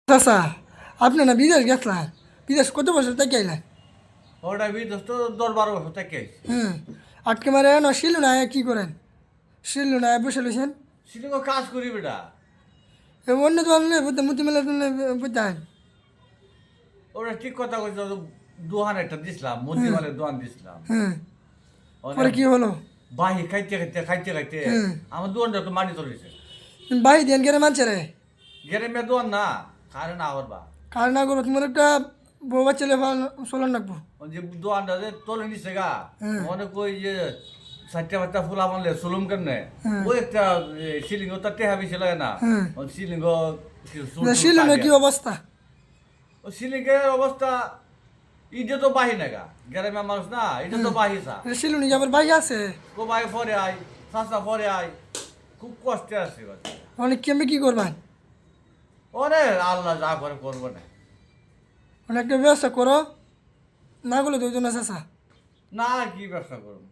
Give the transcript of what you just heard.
চাচা আপনি না বিদেশ গেছিলেন, বিদেশ কত বছর থেকে আইলেন? ওটা বিদেশ তো 10-12 বছর থেকে আইছি। হুম, আটকে মারে না শিলু না কি করেন? শিলু না বসে লইছেন? সিলিংও কাজ করি বেটা। অন্য দোকানে বুঝতে মুতি মেলা বুঝতেন? ওরা ঠিক কথা কইছে, দোকান একটা দিছিলাম, মন্দিরমালের দোকান দিছিলাম। হুম, পরে অনেক কি হলো? বাহি খাইতে হুম, আমার দোকানটা একটু মাটি চলেছে। বাহি দেন গেলে মানছে রে, গেরে দোকান না, কারে না আবার বা কার না করো তোমার একটা বউ বাচ্চা চলন রাখবো। ওই যে দোকানটা যে তোলে নিছে গা, হুম, অনেক ওই যে 4টা-5টা ফুলা মানলে সুলুম কেমনে, হুম, ওই একটা সিলিং ও তার টেহা বেশি লাগে না, হুম, ওই সিলিং শিলু না কি অবস্থা? ও সিলিংয়ের অবস্থা ইটা তো বাহি নাগা, গ্রামের মানুষ না, এটা তো বাহিসা। শিলু নাকি আবার বাহি আছে? কোবাই পরে আই, চাষা পরে আই, খুব কষ্টে আছে। অনেক কেমনি কি করবেন? ওরে আল্লাহ যা করে করবো না। অনেক একটা ব্যবস্থা করো, না করলে তো না চাচা। না কি ব্যবসা করবো?